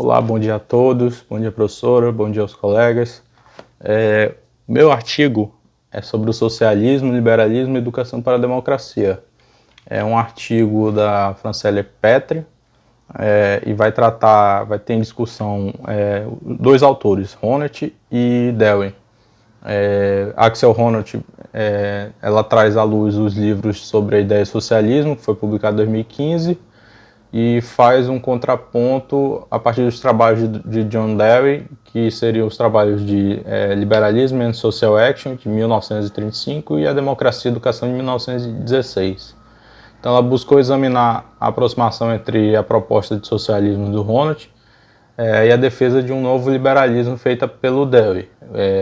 Olá, bom dia a todos, bom dia professora, bom dia aos colegas. Meu artigo é sobre o socialismo, liberalismo e educação para a democracia. É um artigo da Francélia Petri e vai ter em discussão dois autores, Honneth e Dewey. Axel Honneth, ela traz à luz os livros sobre a ideia de socialismo, que foi publicado em 2015, e faz um contraponto a partir dos trabalhos de John Dewey, que seriam os trabalhos de Liberalism and Social Action, de 1935, e a Democracia e Educação, de 1916. Então ela buscou examinar a aproximação entre a proposta de socialismo do Honneth e a defesa de um novo liberalismo feita pelo Dewey.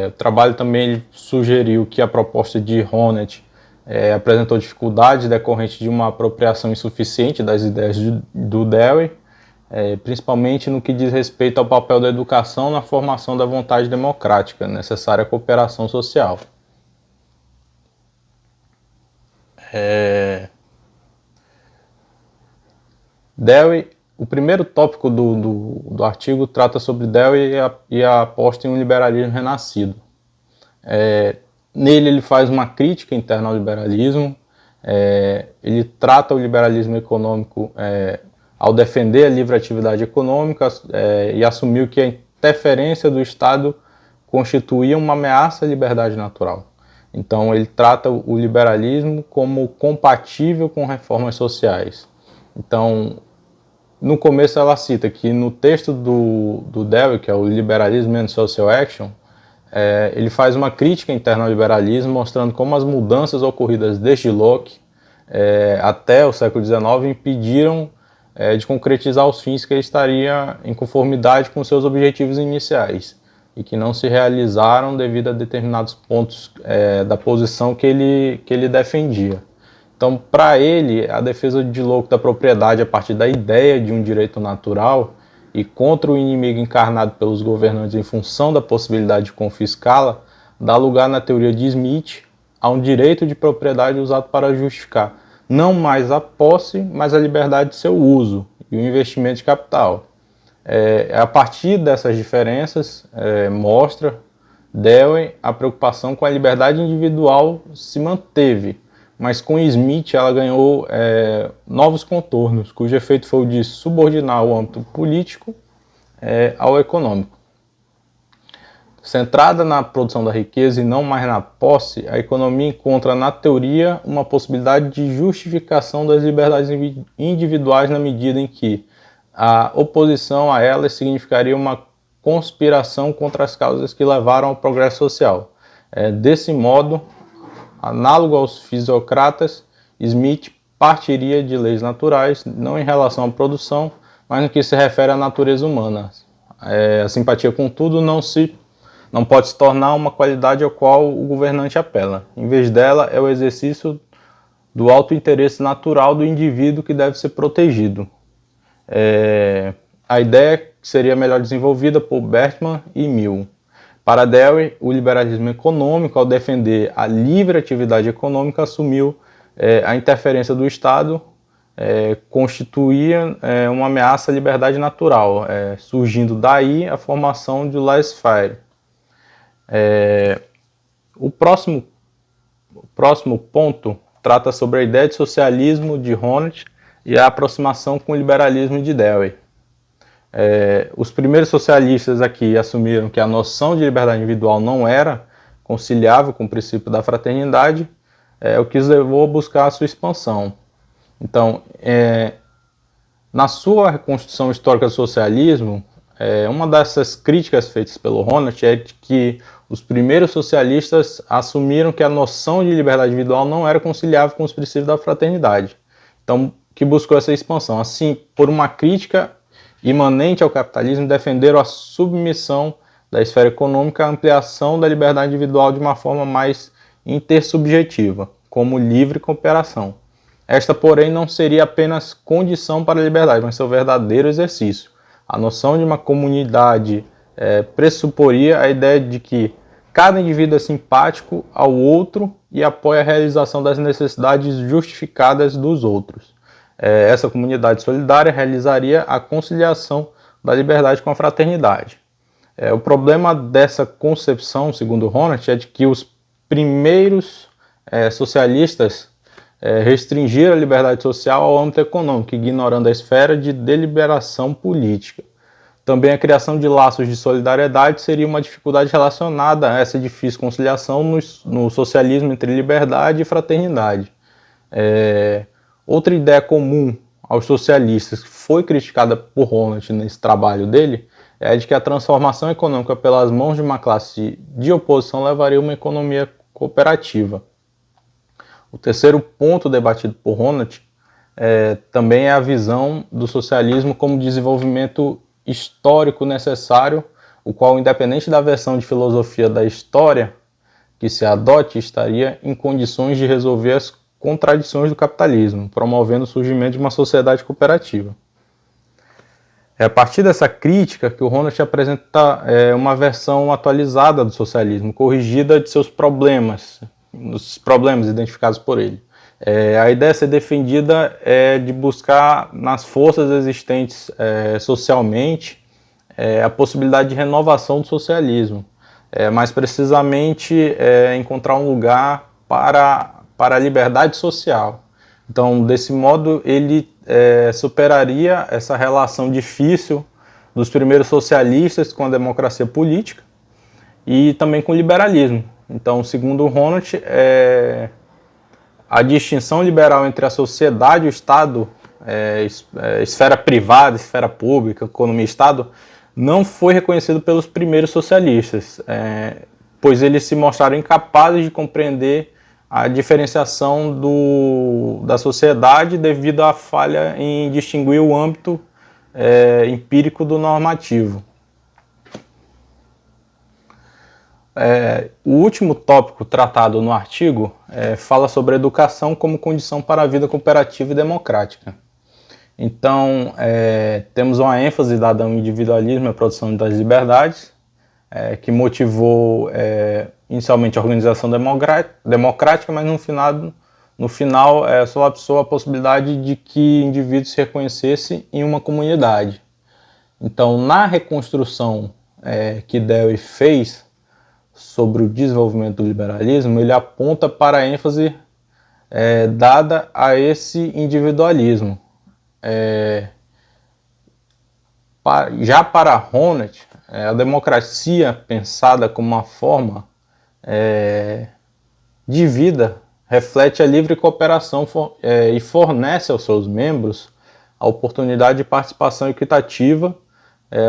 O trabalho também sugeriu que a proposta de Honneth apresentou dificuldades decorrentes de uma apropriação insuficiente das ideias do Dewey, principalmente no que diz respeito ao papel da educação na formação da vontade democrática, necessária à cooperação social. Dewey, o primeiro tópico do artigo trata sobre Dewey e a aposta em um liberalismo renascido. Nele ele faz uma crítica interna ao liberalismo, ele trata o liberalismo econômico ao defender a livre atividade econômica e assumiu que a interferência do Estado constituía uma ameaça à liberdade natural. Então ele trata o liberalismo como compatível com reformas sociais. Então, no começo ela cita que no texto do Dewey, que é o Liberalism and Social Action, ele faz uma crítica interna ao liberalismo, mostrando como as mudanças ocorridas desde Locke até o século XIX impediram de concretizar os fins que ele estaria em conformidade com seus objetivos iniciais e que não se realizaram devido a determinados pontos da posição que ele defendia. Então, para ele, a defesa de Locke da propriedade a partir da ideia de um direito natural e contra o inimigo encarnado pelos governantes em função da possibilidade de confiscá-la, dá lugar na teoria de Smith a um direito de propriedade usado para justificar não mais a posse, mas a liberdade de seu uso e o investimento de capital. A partir dessas diferenças, mostra Dewey a preocupação com a liberdade individual se manteve, mas com Smith ela ganhou novos contornos, cujo efeito foi o de subordinar o âmbito político ao econômico. Centrada na produção da riqueza e não mais na posse, a economia encontra na teoria uma possibilidade de justificação das liberdades individuais na medida em que a oposição a elas significaria uma conspiração contra as causas que levaram ao progresso social. Desse modo, análogo aos fisiocratas, Smith partiria de leis naturais, não em relação à produção, mas no que se refere à natureza humana. A simpatia, contudo, não pode se tornar uma qualidade ao qual o governante apela. Em vez dela, é o exercício do auto-interesse natural do indivíduo que deve ser protegido. A ideia seria melhor desenvolvida por Bertman e Mill. Para Dewey, o liberalismo econômico, ao defender a livre atividade econômica, assumiu a interferência do Estado, constituía uma ameaça à liberdade natural, surgindo daí a formação de laissez-faire. O próximo ponto trata sobre a ideia de socialismo de Honneth e a aproximação com o liberalismo de Dewey. Os primeiros socialistas aqui assumiram que a noção de liberdade individual não era conciliável com o princípio da fraternidade, o que os levou a buscar a sua expansão. Então, na sua reconstrução histórica do socialismo, uma dessas críticas feitas pelo Honneth é de que os primeiros socialistas assumiram que a noção de liberdade individual não era conciliável com os princípios da fraternidade. Então, que buscou essa expansão. Assim, por uma crítica imanente ao capitalismo, defenderam a submissão da esfera econômica à ampliação da liberdade individual de uma forma mais intersubjetiva, como livre cooperação. Esta, porém, não seria apenas condição para a liberdade, mas seu verdadeiro exercício. A noção de uma comunidade pressuporia a ideia de que cada indivíduo é simpático ao outro e apoia a realização das necessidades justificadas dos outros. Essa comunidade solidária realizaria a conciliação da liberdade com a fraternidade. O problema dessa concepção, segundo Honert, é de que os primeiros socialistas restringiram a liberdade social ao âmbito econômico, ignorando a esfera de deliberação política. Também a criação de laços de solidariedade seria uma dificuldade relacionada a essa difícil conciliação no socialismo entre liberdade e fraternidade. Outra ideia comum aos socialistas, que foi criticada por Honert nesse trabalho dele, é a de que a transformação econômica pelas mãos de uma classe de oposição levaria a uma economia cooperativa. O terceiro ponto debatido por Honert também é a visão do socialismo como desenvolvimento histórico necessário, o qual, independente da versão de filosofia da história que se adote, estaria em condições de resolver as contradições do capitalismo, promovendo o surgimento de uma sociedade cooperativa. É a partir dessa crítica que o Honert apresenta uma versão atualizada do socialismo, corrigida de seus problemas, os problemas identificados por ele. A ideia a ser defendida é de buscar nas forças existentes socialmente a possibilidade de renovação do socialismo, mais precisamente encontrar um lugar para a liberdade social. Então, desse modo, ele superaria essa relação difícil dos primeiros socialistas com a democracia política e também com o liberalismo. Então, segundo Honert, a distinção liberal entre a sociedade e o Estado, esfera privada, esfera pública, economia e Estado, não foi reconhecido pelos primeiros socialistas, pois eles se mostraram incapazes de compreender a diferenciação da sociedade devido à falha em distinguir o âmbito empírico do normativo. O último tópico tratado no artigo fala sobre a educação como condição para a vida cooperativa e democrática. Então, temos uma ênfase dada ao individualismo e à produção das liberdades, que motivou inicialmente a organização democrática, mas no final solapsou a possibilidade de que indivíduos se reconhecessem em uma comunidade. Então, na reconstrução que Dewey fez sobre o desenvolvimento do liberalismo, ele aponta para a ênfase dada a esse individualismo. Já para Honert, a democracia pensada como uma forma de vida reflete a livre cooperação e fornece aos seus membros a oportunidade de participação equitativa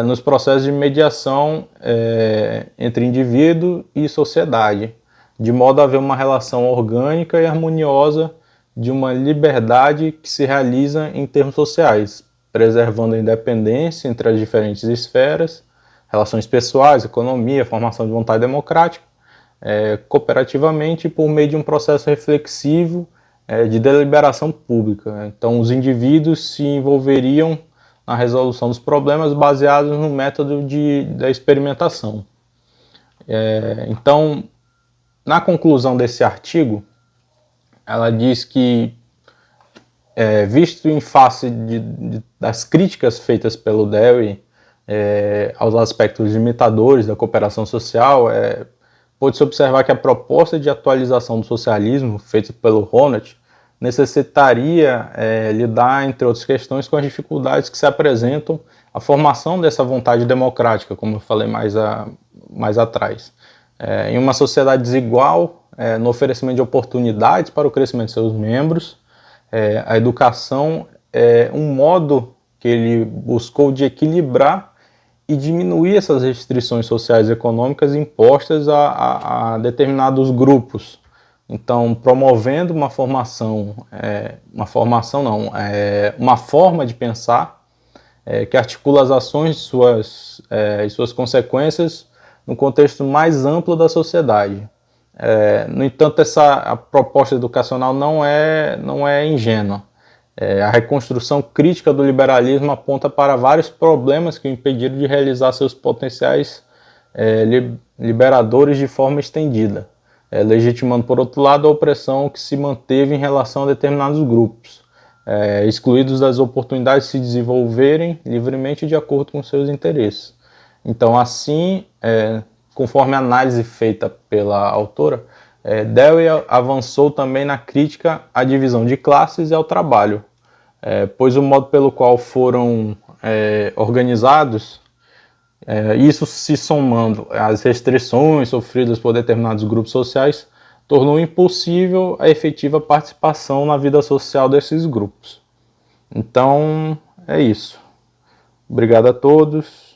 nos processos de mediação entre indivíduo e sociedade, de modo a haver uma relação orgânica e harmoniosa de uma liberdade que se realiza em termos sociais, preservando a independência entre as diferentes esferas, relações pessoais, economia, formação de vontade democrática, cooperativamente por meio de um processo reflexivo de deliberação pública. Então, os indivíduos se envolveriam na resolução dos problemas baseados no método da experimentação. Então, na conclusão desse artigo, ela diz que, visto em face das críticas feitas pelo Dewey aos aspectos limitadores da cooperação social, pode-se observar que a proposta de atualização do socialismo feita pelo Honert necessitaria lidar, entre outras questões, com as dificuldades que se apresentam à formação dessa vontade democrática, como eu falei mais atrás. Em uma sociedade desigual, no oferecimento de oportunidades para o crescimento de seus membros, a educação é um modo que ele buscou de equilibrar e diminuir essas restrições sociais e econômicas impostas a determinados grupos. Então, promovendo uma forma de pensar que articula as ações e suas consequências no contexto mais amplo da sociedade. No entanto, a proposta educacional não é ingênua. A reconstrução crítica do liberalismo aponta para vários problemas que o impediram de realizar seus potenciais liberadores de forma estendida, legitimando, por outro lado, a opressão que se manteve em relação a determinados grupos. excluídos das oportunidades de se desenvolverem livremente de acordo com seus interesses. Então, assim, conforme a análise feita pela autora, Dewey avançou também na crítica à divisão de classes e ao trabalho, pois o modo pelo qual foram organizados, isso se somando às restrições sofridas por determinados grupos sociais, tornou impossível a efetiva participação na vida social desses grupos. Então, é isso. Obrigado a todos.